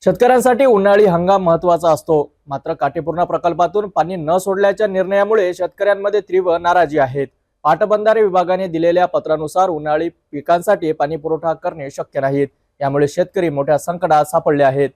शेतकऱ्यांसाठी उन्हाळी हंगाम महत्त्वाचा असतो, मात्र काटेपूर्णा प्रकल्पातून पाणी न सोडल्याच्या निर्णयामुळे शेतकऱ्यांमध्ये तीव्र नाराजी आहे। पाटबंधारे विभागाने दिलेल्या पत्रानुसार उन्हाळी पिकांसाठी पाणी पुरवठा करणे शक्य नाही। यामुळे शेतकरी मोठ्या संकटात सापडले आहेत।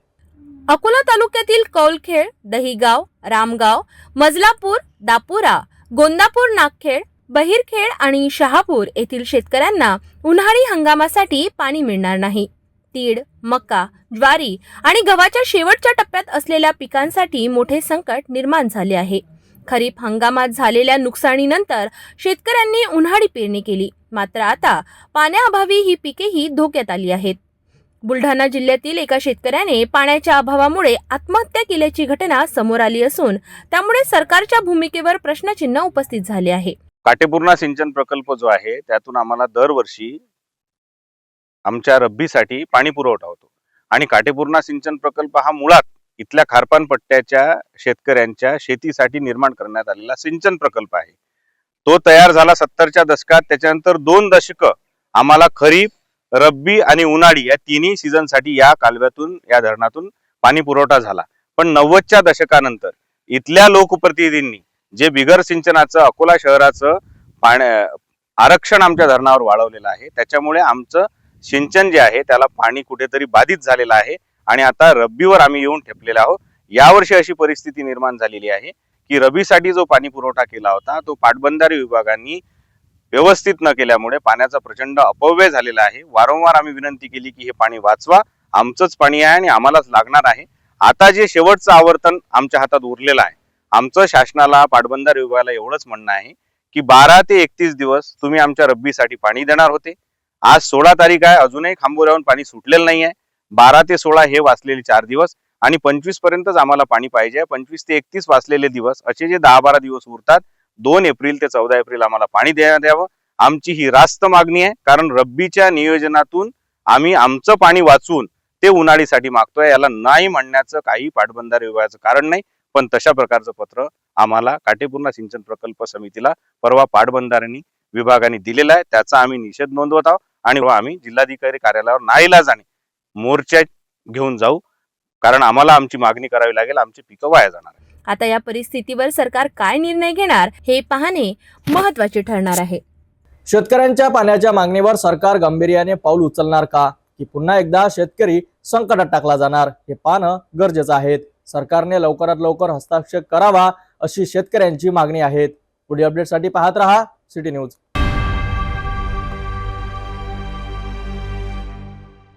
अकोला तालुक्यातील कौलखेड, दहिगाव, रामगाव, मजलापूर, दापुरा, गोंदापूर, नागखेड, बहिरखेड आणि शहापूर येथील शेतकऱ्यांना उन्हाळी हंगामासाठी पाणी मिळणार नाही। तीळ, मका, ज्वारी आणि गव्हाच्या शेवटच्या टप्प्यात असलेल्या पिकांसाठी मोठे संकट निर्माण झाले आहे। खरीप हंगामात झालेल्या नुकसानीनंतर शेतकऱ्यांनी उन्हाळी पेरणी केली, मात्र आता पाण्याअभावी ही पिकेही धोक्यात आली आहेत। बुलढाणा जिल्ह्यातील एका शेतकऱ्याने पाण्याच्या अभावामुळे आत्महत्या केल्याची घटना समोर आली असून त्यामुळे सरकारच्या भूमिकेवर प्रश्नचिन्ह उपस्थित झाले आहे। काटेपूर्णा सिंचन प्रकल्प जो आहे त्यातून आम्हाला दरवर्षी आमच्या रब्बीसाठी पाणी पुरवठा होतो आणि काटेपूर्णा सिंचन प्रकल्प हा मुळात इथल्या खारपान पट्ट्याच्या शेतकऱ्यांच्या शेतीसाठी निर्माण करण्यात आलेला सिंचन प्रकल्प आहे। तो तयार झाला 70च्या दशकात। त्याच्यानंतर 2 दशकं आम्हाला खरीप, रब्बी आणि उन्हाळी या तिन्ही सीझनसाठी या कालव्यातून, या धरणातून पाणी पुरवठा झाला। पण 90च्या दशकानंतर इथल्या लोकप्रतिनिधींनी जे बिगर सिंचनाचं अकोला शहराचं आरक्षण आमच्या धरणावर वाढवलेलं आहे, त्याच्यामुळे आमचं सिंचन जे आहे त्याला पाणी कुठेतरी बाधित झालेलं आहे आणि आता रब्बीवर आम्ही येऊन ठेपलेलो आहोत। यावर्षी अशी परिस्थिती निर्माण झालेली आहे की रब्बीसाठी जो पाणी पुरवठा केला होता तो पाटबंधारे विभागाने व्यवस्थित न केल्यामुळे पाण्याचा प्रचंड अपव्यय झालेला आहे। वारंवार आम्ही विनंती केली की हे पाणी वाचवा, आमचंच पाणी आहे आणि आम्हालाच लागणार आहे। आता जे शेवटचं आवर्तन आमच्या हातात उरलेलं आहे, आमचं शासनाला, पाटबंधारे विभागाला एवढंच म्हणणं आहे की 12 ते 31 दिवस तुम्ही आमच्या रब्बीसाठी पाणी देणार होते। आज 16 तारीख आहे, अजूनही खांबोऱ्याहून पाणी सुटलेलं नाही आहे। 12 ते 16 हे वाचलेले 4 दिवस आणि 25 पर्यंतच आम्हाला पाणी पाहिजे। 25 ते 31 वाचलेले दिवस, असे जे 10-12 दिवस उरतात, 2 एप्रिल ते 14 एप्रिल आम्हाला पाणी देण्यात यावं। आमची ही रास्त मागणी आहे, कारण रब्बीच्या नियोजनातून आम्ही आमचं पाणी वाचवून ते उन्हाळीसाठी मागतोय। याला नाही म्हणण्याचं काही पाटबंधारे विभागाचं कारण नाही, पण तशा प्रकारचं पत्र आम्हाला काटेपूर्णा सिंचन प्रकल्प समितीला परवा पाटबंधारे विभागाने दिलेलं आहे। त्याचा आम्ही निषेध नोंदवत आहोत आणि आम्ही जिल्हाधिकारी कार्यालयावर नाईलाजाने मोर्चा घेऊन जाऊ, कारण आम्हाला आमची मागणी करावी लागेल, आमची पिकं वाया जाणार आहे। आता या परिस्थितीवर सरकार काय निर्णय घेणार हे पाहणे महत्त्वाचे ठरणार आहे। शेतकऱ्यांच्या पाण्याच्या मागणीवर सरकार गांभीर्याने पाऊल उचलणार का, की पुन्हा एकदा शेतकरी संकटात टाकला जाणार, हे पाहणं गरजेचं आहे। सरकारने लवकरात लवकर हस्तक्षेप करावा अशी शेतकऱ्यांची मागणी आहे। पुढील अपडेटसाठी पाहत रहा सिटी न्यूज।